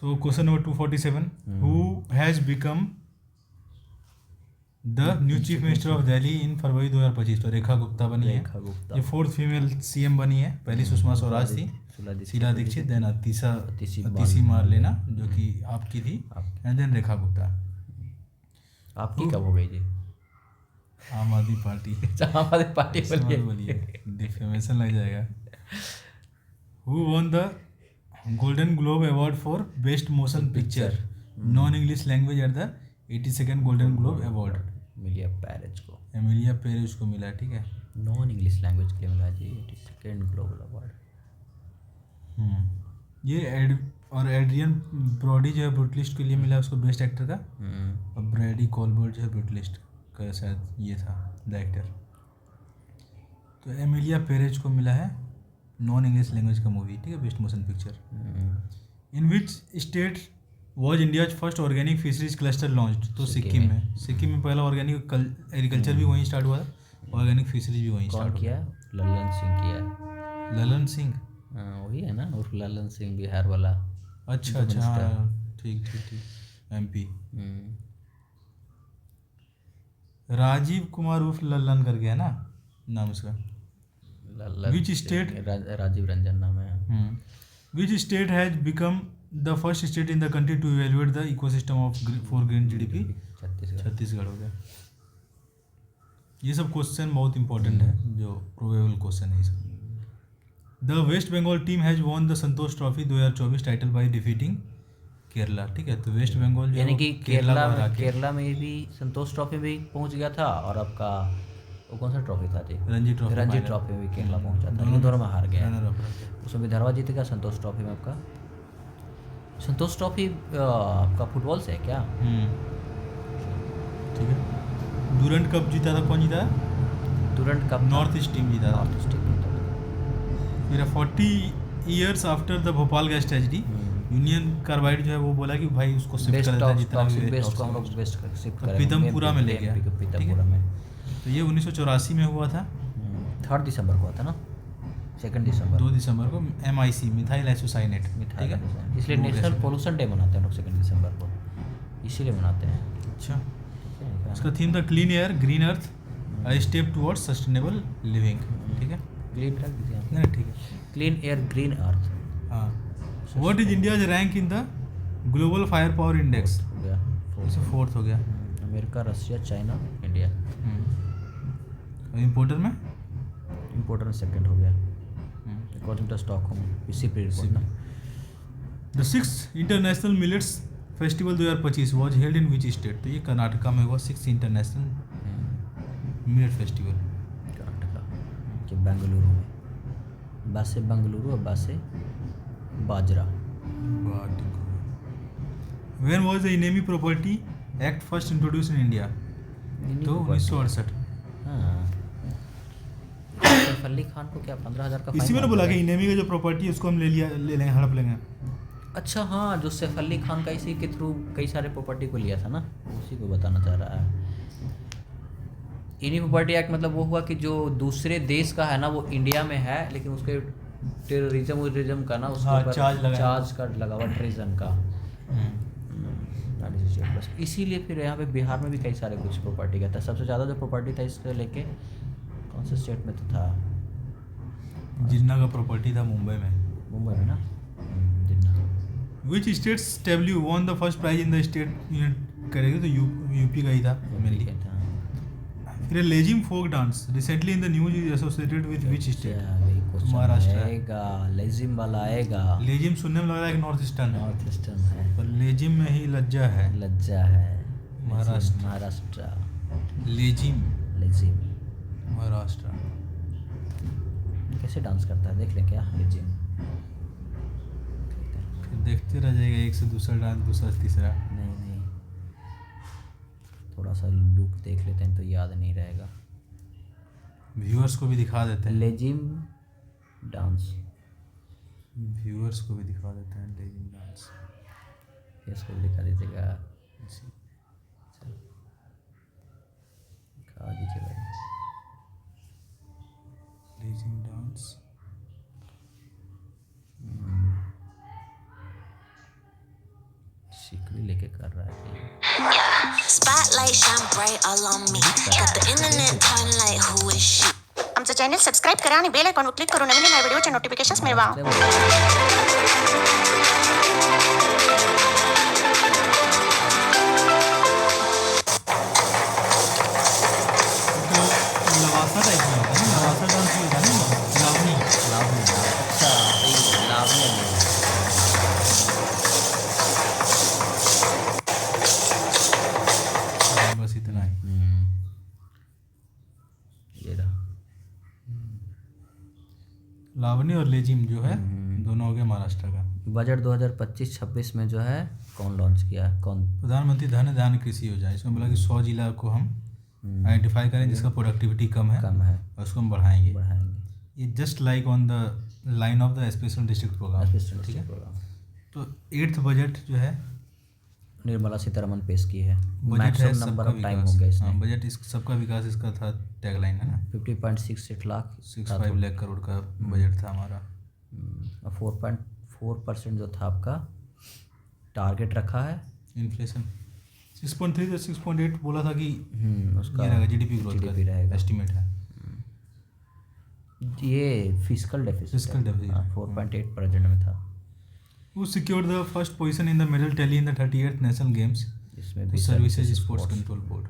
So question number 247, who has become the new chief minister of Delhi in February 2025? तो रेखा गुप्ता बनी है। रेखा गुप्ता। ये fourth female CM बनी है। पहली सुषमा स्वराज थी, शीला दीक्षित, देन अतिशी मारलेना जो कि आपकी थी, एंड देन रेखा गुप्ता। आपकी कब हो गई थी? आम आदमी पार्टी। आम आदमी पार्टी बोलिए, डिफेमेशन लग जाएगा। Who won the golden globe award for best motion picture non English language at the 82nd golden globe award? Emilia Perez को मिला, ठीक है। नॉन इंग्लिश लैंग्वेज के लिए मिला जी 82nd ग्लोबल अवार्ड। ये एड्रियन ब्रॉडी जो है ब्रूटलिस्ट के लिए मिला उसको बेस्ट एक्टर का, और ब्रैडी कॉलबर्ट जो है ब्रूटलिस्ट का शायद ये था द एक्टर। तो एमिलिया पेरेज को मिला है नॉन इंग्लिश लैंग्वेज का मूवी, ठीक है, best motion picture. In which state was India's first organic fisheries cluster launched? तो सिक्किम में। सिक्किम में पहला ऑर्गेनिक एग्रीकल्चर भी वहीं स्टार्ट हुआ था, ऑर्गेनिक फिशरीज भी वहीं स्टार्ट किया? ललन सिंह किया। ललन सिंह वही है ना, उर्फ ललन सिंह, बिहार वाला। अच्छा, हाँ, ठीक, एमपी। राजीव कुमार उर्फ लल्लन करके है ना नाम उसका। Which state? राजीव रंजन नाम है। Which state has become the first state in the country to evaluate the ecosystem of for green GDP? Chhattisgarh हो गया। ये सब क्वेश्चन बहुत इंपॉर्टेंट है, जो प्रोबेबल क्वेश्चन है ये सब। The West Bengal team has won the Santosh trophy 2024 title by defeating Kerala, ठीक है। तो वेस्ट बंगाल यानी कि केरला में भी संतोष ट्रॉफी में भी पहुंच गया था, और आपका वो कौन सा ट्रॉफी था जी? रणजी ट्रॉफी में भी केरला पहुंचा था, लेकिन दोनों में हार गया। उसमें विदर्भा जीतेगा संतोष ट्रॉफी में। आपका संतोष ट्रॉफी आपका फुटबॉल से है क्या? ठीक है। डूरंट कप जीता था, कौन जीता? Durand cup north east team जीता था। फिर 40 years after the Bhopal gas tragedy, union carbide जो है वो बोला कि भाई उसको शिफ्ट कर देता है, जितना भी पीतमपुरा में ले गया, पीतमपुरा में। तो ये 1984 में हुआ था। 3 दिसंबर को हुआ था ना? 2 दिसंबर 2 दिसंबर को MIC मिथाइल आइसोसाइनेट, ठीक है। इसलिए नेशनल पोल्यूशन डे मनाते हैं लोग 2 दिसंबर को, इसीलिए मनाते हैं। अच्छा, उसका थीम था clean air green earth a step towards sustainable living, ठीक है। नहीं, ठीक है। Clean air green earth. हाँ। What is India's rank in the global fire power index? हो गया, 4th हो गया। America, Russia, China, India. Importer में 2nd हो गया according to Stockholm PCP report ना। The 6th international millets festival 2025 was held in which state? तो ये कर्नाटका में हुआ 6th international millet festival. Karnataka के बेंगलुरु में। बासे बेंगलुरु और बासे बाजरा। When was the enemy property act first introduce in India? तो 1968। सैफ अली खान को क्या 15,000 का फाइन? इसी में बोला कि इनेमी का जो प्रॉपर्टी है उसको हम ले लेंगे, हड़प लेंगे। अच्छा, हाँ, जो सैफ अली खान का इसी के थ्रू कई सारे प्रॉपर्टी को लिया था ना, उसी को बताना चाह रहा है। इन्हीं प्रॉपर्टी एक्ट मतलब वो हुआ कि जो दूसरे देश का है ना वो इंडिया में है, लेकिन उसके टेररिज्म का ना उसके ऊपर चार्ज का लगा हुआ ट्रेजन का। बस इसीलिए फिर यहाँ पे बिहार में भी कई सारे कुछ प्रॉपर्टी का था। सबसे ज़्यादा जो प्रॉपर्टी था इसको लेके कौन से स्टेट में तो था? जिन्ना का प्रॉपर्टी था मुंबई में ना, Jinnah. Which states W won the first prize in the state unit करेगी? तो यूपी का ही था मेनली। फिर Lezim folk dance recently in the news is associated with which state? Maharashtra आएगा, लेजिम वाला आएगा। लेजिम सुनने में लग रहा है कि नॉर्थ ईस्टर्न है, पर लेजिम में ही लज्जा है। महाराष्ट्र। लेजिम महाराष्ट्र। कैसे डांस करता है देख लें क्या लेजिम? फिर देखते रह जाएगा, एक से दूसरा डांस, दूसरा से तीसरा। नहीं, थोड़ा सा लुक देख लेते हैं तो याद नहीं रहेगा। व्यूअर्स को भी दिखा देते हैं लेजिम डांस। व्यूअर्स को भी दिखा देते हैं लेजिम डांस। इसको भी दिखा दीजिएगा, दिखा दीजिए भाई लेजिम डांस। सिक भी लेके कर रहा है Spotlight shine bright all on me. Got the internet turn like who is she? आमचं चॅनल सबस्क्राईब करा आणि बेल आयकॉनवर क्लिक करून नवीन नवीन व्हिडिओचे नोटिफिकेशन्स मिळवा. लवासा टाइप में होता है ना, लवासा डांस भी होता है ना, लावनी। अच्छा ये लावणी है। बस इतना ही। ये रहा लावनी और लेजिम जो है दोनों हो गए महाराष्ट्र का। बजट 2025-26 में जो है कौन लॉन्च किया है, कौन? प्रधानमंत्री धन धान्य कृषि योजना, इसमें बोला कि 100 जिला को हम आइडेंटिफाई करें जिसका प्रोडक्टिविटी कम है और उसको हम बढ़ाएंगे। ये just like on the line of the special district programme, ठीक है। तो 8th बजट जो है निर्मला सीतारमन पेश की है। बजट है मैक्सिमम नंबर सबका ऑफ टाइम हो विकास। गया हाँ, इसमें। बजट इस सबका विकास इसका था, टैगलाइन है ना। 50.68 लाख 65 लाख करोड़ का बजट था हमारा। 4.4% जो था आपका टारगेट रखा है। इन्फ्लेशन 6.3 से 6.8 बोला था कि उसका ये रहेगा जीडीपी ग्रोथ GDP का रहेगा। एस्टिमेट है। ये फिजिकल डेफिसिट Fiscal deficit। 4.8% में था। Who secured the first position in the medal tally in the 38th National Games? इसमें तो भी सर्विसेज स्पोर्ट्स कंट्रोल बोर्ड,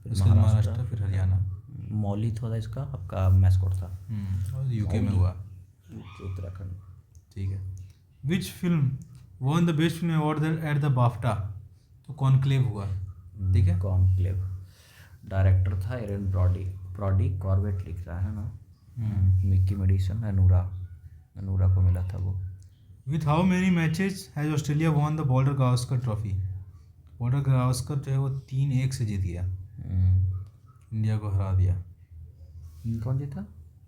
उसके बाद महाराष्ट्र, फिर हरियाणा, मौली था इसका आपका मैस्कॉट था। और यूके में हुआ, उत्तराखंड। ठीक है। Which film won the best film award at the BAFTA? तो कॉन्क्लेव हुआ, ठीक है। कॉन्क्लेव डायरेक्टर था एरन ब्रॉडी कॉर्बेट लिख रहा है ना। मिक्की मेडिसन अनूरा को मिला था वो। With how many matches has Australia won the border Gavaskar trophy? Border Gavaskar जो है वो 3-1 से जीत गया, इंडिया को हरा दिया। कौन जीता?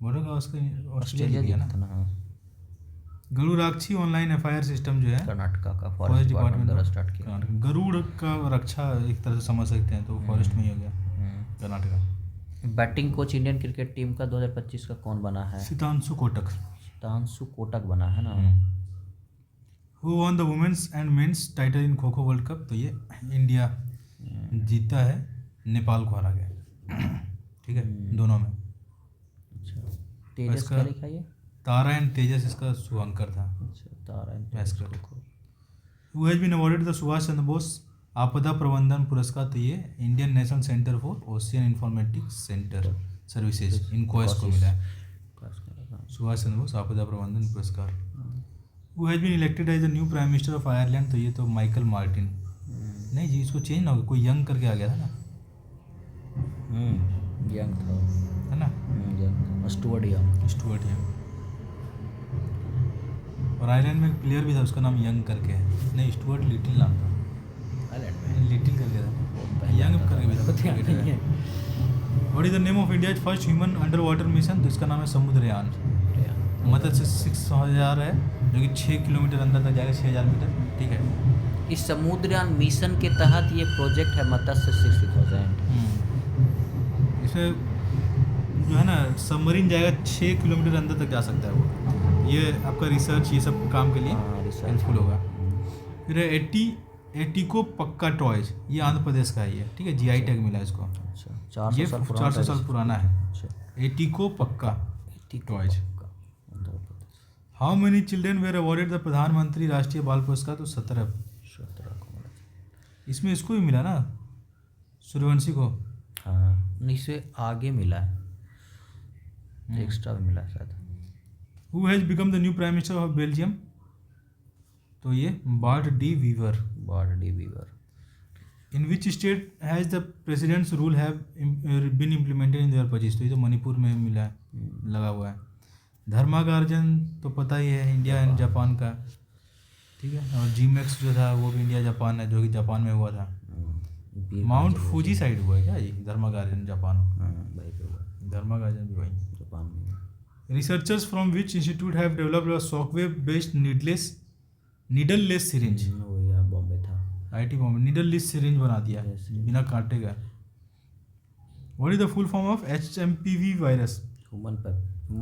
बॉर्डर गावस्कर ऑस्ट्रेलिया जीत गया जीता ना। गरुड़ाक्षी ऑनलाइन FIR सिस्टम जो है कर्नाटका का फॉरेस्ट फॉरेस्ट डिपार्टमेंट डिपार्टमेंट द्वारा स्टार्ट किया। गरुड़ का रक्षा एक तरह से समझ सकते हैं, तो फॉरेस्ट में ही हो गया Karnataka. Batting coach Indian cricket team का 2025 का कौन बना है? सितांशु कोटक बना है ना। Who won the women's and men's title in kho kho world cup? तो ये इंडिया जीता है, नेपाल को हरा गया, ठीक है, दोनों में। अच्छा तेजस इसका- क्या लिखा है? तारा एंड तेजस इसका शुभंकर था। अच्छा Tara mascot. Who has been awarded the Subhash Chandra Bose आपदा प्रबंधन पुरस्कार? तो ये Indian national centre for ocean informatics centre services INCOIS को मिला है सुभाष चंद्र बोस आपदा प्रबंधन पुरस्कार। Who has been elected as the new prime minister of Ireland? तो ये तो माइकल मार्टिन। नहीं जी, इसको चेंज ना हो गया, कोई यंग करके आ गया था ना, यंग था है ना, young Stuart young. Stuart young. और आयरलैंड में एक प्लेयर भी था, उसका नाम यंग करके है। नहीं, स्टुअर्ट लिटिल नाम था, आयरलैंड में लिटिल करके था, यंग करके भी था। What is the name of India first human under water mission? तो इसका नाम है समुद्रयान। मत्स्य 6000 है, जो कि 6 किलोमीटर अंदर तक जाएगा, 6000 मीटर, ठीक है। इस समुद्रयान मिशन के तहत ये प्रोजेक्ट है मत्स्य 60,000। इसमें जो है ना सबमरीन जाएगा, 6 किलोमीटर अंदर तक जा सकता है वो। ये आपका रिसर्च, ये सब काम के लिए हेल्पफुल होगा। फिर एटिको पक्का टॉयज, ये आंध्र प्रदेश का है ये, ठीक है, GI टैग मिला है इसको। अच्छा ये 400 साल पुराना है। अच्छा Etikoppaka toys. Andhra Pradesh. How many children were awarded the Pradhan Mantri Rashtriya बाल पुरस्कार? तो 17 को मिला। इसमें इसको भी मिला ना, सूर्यवंशी को। हाँ इससे आगे मिला है, एक्स्ट्रा भी मिला है शायद। Who has become the new prime minister of Belgium? तो ये Bart De Wever. In which state has the president's rule have been implemented in 2025? तो ये तो मणिपुर में मिला है, लगा हुआ है। धर्मागार्जन तो पता ही है, इंडिया एंड जापान का, ठीक है। और GMAX जो था वो भी इंडिया जापान है, जो कि जापान में हुआ था। माउंट फूजी साइड हुआ है क्या ये? धर्मागार्जन जापान, भाई पे हुआ धर्मागार्जन भी वही। जापान में। Researchers from which institute have developed a shockwave based needleless syringe? वो यार बॉम्बे था। IIT बॉम्बे नीडललेस सिरिंज बना दिया, Yes. बिना काटे का। What is the full form of HMPV virus?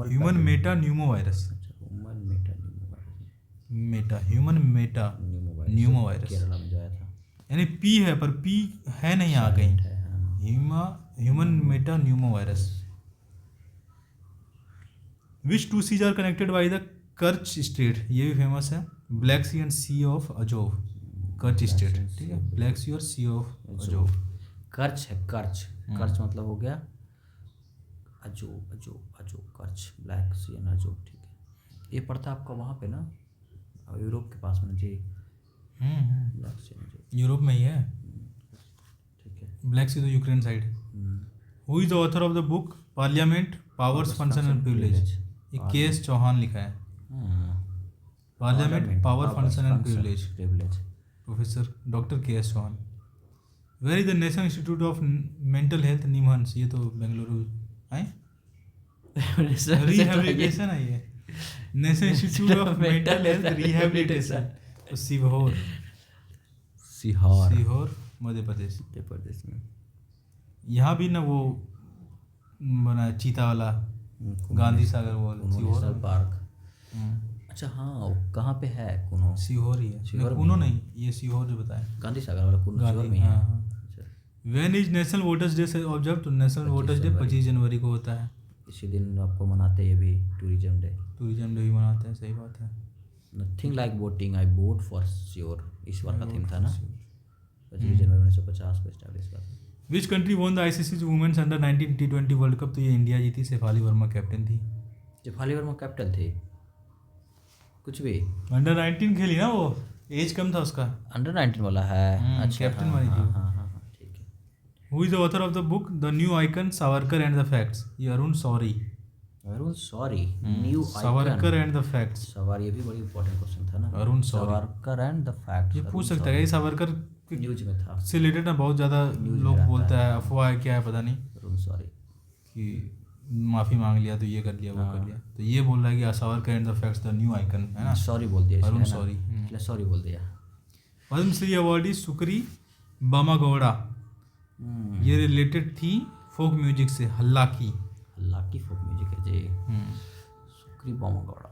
Human Meta Numa virus. Human Meta Numa virus. Kerala में जो आया था। यानी पी है पर पी है नहीं यहाँ कहीं। है, हाँ। Human metapneumovirus. Which two seas are connected by the Kerch Strait, ये भी फेमस है। Black C and Sea of Azov, Kerch Strait, ठीक है, ब्लैक सी और सी ऑफ अजोव। कर्च है, कर्च, कर्च मतलब हो गया अजो, अजो, अजो, कर्च, ब्लैक सी एंड अजो, ठीक है। ये पड़ता है आपका वहाँ पे ना, यूरोप के पास में जी। Black C and Azov, Europe में ही है। ठीक है। ब्लैक सी तो Ukraine side. Who is the author of the book parliament powers function and privilege, ये के एस चौहान लिखा है। Parliament power function and privilege, professor doctor K S Chauhan. Where is the national institute of mental health, NIMHANS, ये तो बेंगलुरु है। Rehabilitation है ये, national institute of mental health rehabilitation, तो सीहोर, सिहार, सीहोर मध्य प्रदेश। मध्य प्रदेश में। यहाँ भी ना वो बना है चीता वाला, गांधी सागर वो नेशनल सीहोर। पार्क। अच्छा हाँ, वो कहाँ पे है कुनो? सीहोर ही है, सीहोर कुनो नहीं, ये सीहोर जो बताया। गांधी सागर वाला कुनो सीहोर में ही है। हाँ, हाँ। अच्छा, when is national voters day से ऑब्जर्व, तो नेशनल वोटर्स डे 25 जनवरी को होता है। इसी दिन आपको मनाते हैं ये भी, टूरिज्म डे। टूरिज्म डे भी मनाते हैं, सही बात है। Nothing like voting, I vote for sure, इस बार का थीम था ना, 25 जनवरी 1950 को स्टैब्लिश हुआ था। Which country won the ICC women's under 19 T20 world cup, तो ये इंडिया जीती, शेफाली वर्मा कैप्टन थी। शेफाली वर्मा कैप्टन थे, कुछ भी अंडर 19 खेली ना वो, एज कम था उसका। अंडर 19 वाला है। अच्छा, कैप्टन हाँ, वाली थी हाँ, वो। हाँ, हाँ, हाँ, ठीक है। Who is the author of the book the new icon Savarkar and the facts, ये Arun Shourie. Arun Shourie, new Savarkar and the facts, सवार, ये भी बड़ी इंपॉर्टेंट क्वेश्चन था ना। Arun Shourie. Savarkar and the facts, ये पूछ सकता है कि सावरकर न्यूज में था। से रिलेटेड ना बहुत ज़्यादा लोग बोलता है, अफवाह है क्या है पता नहीं, अरुण सॉरी, कि माफ़ी मांग लिया तो ये कर लिया वो कर लिया, तो ये बोल रहा है कि Savarkar and the facts the new icon, है ना। सॉरी बोल दिया अरुण इसलिए सॉरी। ना, इसलिए सॉरी बोल दिया। पद्मश्री अवार्डी सुकरी बामागौड़ा, ये रिलेटेड थी फोक म्यूजिक से, हल्ला की। अल्लाह की फोक म्यूजिक है जी। Sukri Bommagowda.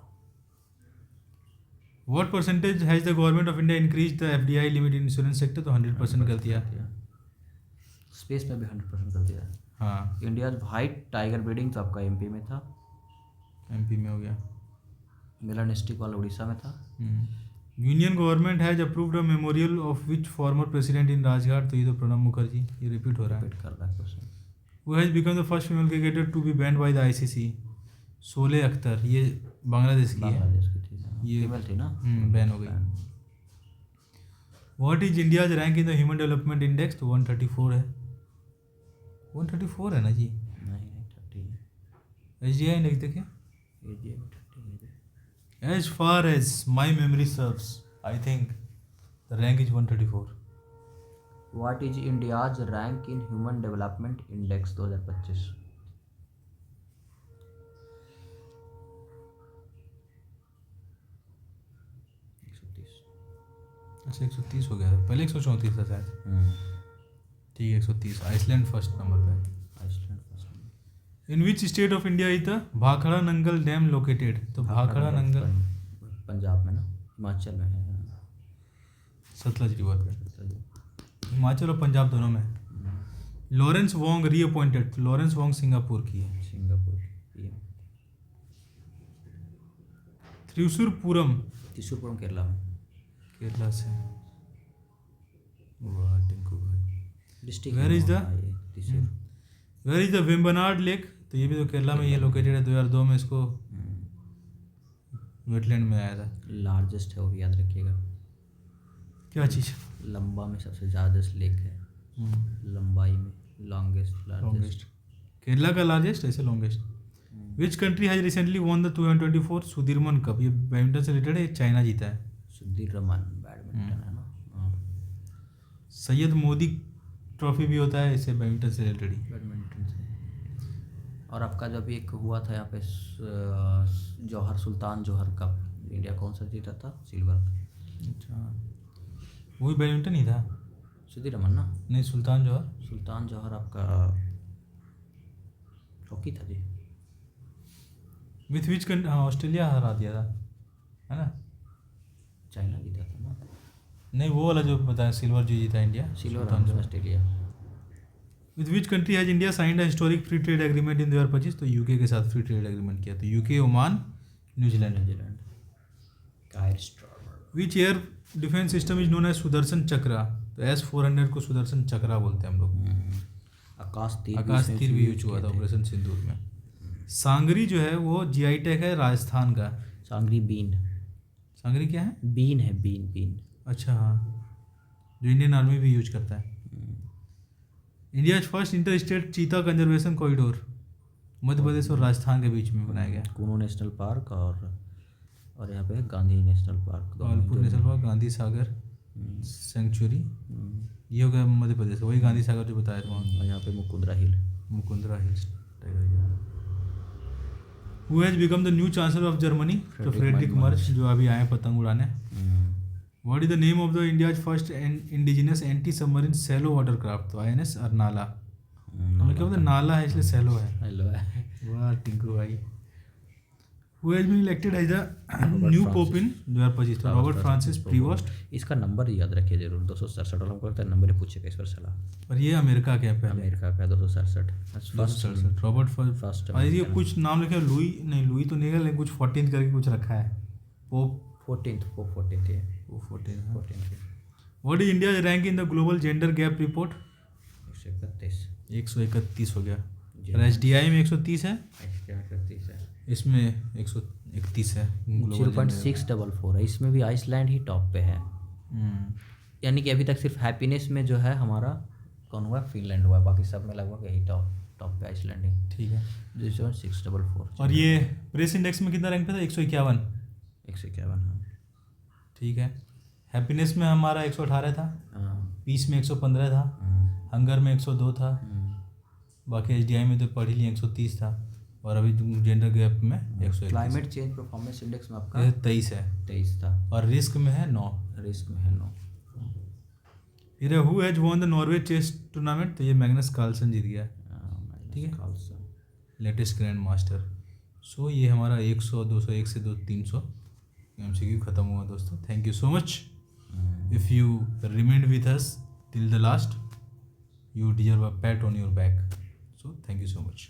What percentage has the government of India increase the FDI limit in insurance sector, तो 100% कर दिया। स्पेस में भी 100% कर दिया। हाँ, इंडिया वाइट टाइगर ब्रीडिंग तो आपका एमपी में था, एमपी में हो गया। मेलानिस्टिक वाला उड़ीसा में था। Union government has approved a memorial of which former president in Rajghat, तो ये तो प्रणब मुखर्जी, ये रिपीट हो रहा है। रिपीट कर रहा है question. Who has become the first female cricketer to be banned by the ICC? Sholay Akhtar, ये बांग्लादेश की है, बांग्लादेश की थी, ये फीमेल थी ना। बैन हो गई। What is India's rank in the human development index, तो 134 है। 134 है ना जी। नहीं 30 HDI इंडेक्स देखिए। एजीए में 30 As far as my memory serves, I think the rank is 134. What is India's rank in human development index 2025? अच्छा 130 हो गया था, पहले 134 था शायद। ठीक है 130। आइसलैंड फर्स्ट नंबर पे। Iceland first. In which state of India is the Bhakra Nangal dam located, तो भाखड़ा नंगल पंजाब में ना, हिमाचल में है। सतलज रिवर पे, हिमाचल और पंजाब दोनों में। लॉरेंस वोंग रीअपॉइंटेड, तो लॉरेंस वोंग सिंगापुर की है। Singapore PM। त्रिशूरपुरम, त्रिशूरपुरम केरला में। केरला से। वाह टिंकू भाई। District Where is the- Thrissur. Where is the Vembanad lake, तो ये भी तो केरला में, ये लोकेटेड है। 2002 में इसको वेटलैंड में आया था। लार्जेस्ट है वो भी याद रखिएगा। क्या चीज़? लंबा में सबसे ज़्यादा लेक है, लंबाई में लॉन्गेस्ट, लार्जेस्ट। लॉन्गेस्ट, केरला का लार्जेस्ट, ऐसे longest. Which country has recently won the 2024 Sudirman cup, ये बैडमिंटन से रिलेटेड है, चाइना जीता है। सुधीर रमन बैडमिंटन है ना। हाँ, सैयद मोदी ट्रॉफी भी होता है, इसे बैडमिंटन से रिलेटेड ही। बैडमिंटन से। और आपका जब एक हुआ था यहाँ पे जौहर, सुल्तान जौहर कप, इंडिया कौन सा जीता था? सिल्वर। अच्छा, वो भी बैडमिंटन ही था। सुधीर रमन ना। नहीं, सुल्तान जौहर। सुल्तान जौहर आपका हॉकी था जी। विथ विच कंट्री, हाँ ऑस्ट्रेलिया हरा दिया था, है ना। चाइना जीता था ना। नहीं, वो वाला जो बताया सिल्वर जो जीता इंडिया, सिल्वर सुल्तान जो। Australia. With which country has India signed a historic free trade agreement in 2025? तो यूके के साथ फ्री ट्रेड एग्रीमेंट किया, तो UK, Oman, New Zealand. New Zealand. Keir Starmer. Which air defence system is known as Sudarshan Chakra? तो S-400 को सुदर्शन चक्रा बोलते हैं हम लोग। आकाश तीर आकाश इसमें तीर भी यूज use हुआ किए था थे। ऑपरेशन सिंदूर में। सांगरी जो है वो GI टैग है राजस्थान का। सांगरी बीन। सांगरी क्या है? बीन है, बीन बीन। अच्छा हाँ, जो इंडियन आर्मी भी यूज करता है। इंडिया फर्स्ट इंटर स्टेट चीता कंजर्वेशन कॉरिडोर मध्य प्रदेश और राजस्थान के बीच में बनाया गया। कूनो नेशनल पार्क और यहाँ पे Gandhi national park. Dholpur national park, Gandhi Sagar sanctuary, ये हो गया मध्य प्रदेश। वही गांधी सागर जो बताया था वहाँ। और यहाँ पे Mukundra hill. Mukundra hills tiger reserve. Who has become the new chancellor of Germany? तो फ्रेडरिक मर्च, जो अभी आए पतंग उड़ाने। What is the name of the India's first indigenous anti submarine shallow watercraft? तो INS अरनाला। हमने क्या बोलते, नाला है इसलिए सैलो है। हेलो है। वाह टिंकू भाई। Who has been elected as the new pope in 2025? तो रॉबर्ट फ्रांसिस प्रीवोस्ट। इसका नंबर याद रखिए जरूर, 267। और हमको लगता है नंबर ही पूछेगा इस पर सलाह। और ये अमेरिका के हैं पहले। अमेरिका का 267। फर्स्ट रॉबर्ट फर्स्ट और ये कुछ नाम लिखा है, लुई नहीं, लुई तो नहीं है, लेकिन कुछ 14 करके कुछ रखा है। पोप 14th है। वो 14 है। 14th। What is India rank in the global gender gap report? 131। 131 हो गया। और SDI में 130 है, 131 है। इसमें 131 है। global gender gap। 0.644 है। इसमें भी आइसलैंड ही टॉप पे है। यानी कि अभी तक सिर्फ हैप्पीनेस में जो है हमारा कौन हुआ, फिनलैंड हुआ, बाकी सब में लगभग यही टॉप पे आइसलैंड ही। ठीक है। 0.644। और ये प्रेस इंडेक्स में कितना रैंक पे था? 151। 151। हाँ। ठीक है। हैप्पीनेस में हमारा 118 था, हाँ। पीस में 115 था, हंगर में 102 था, बाकी SDI में तो पढ़ ही लिया 130 था, और अभी जेंडर गैप में 131। क्लाइमेट चेंज परफॉर्मेंस इंडेक्स में आपका 23 है, 23 था। और रिस्क में है 9। रिस्क में है 9। फिर who has won the Norway chess tournament? तो ये मैग्नस कार्लसन जीत गया, ठीक है, लेटेस्ट ग्रैंड मास्टर। सो ये हमारा 100, 201 से 300 MCQ खत्म हुआ दोस्तों। Thank you so much. If you remained with us till the last, you deserve a pat on your back. So thank you so much.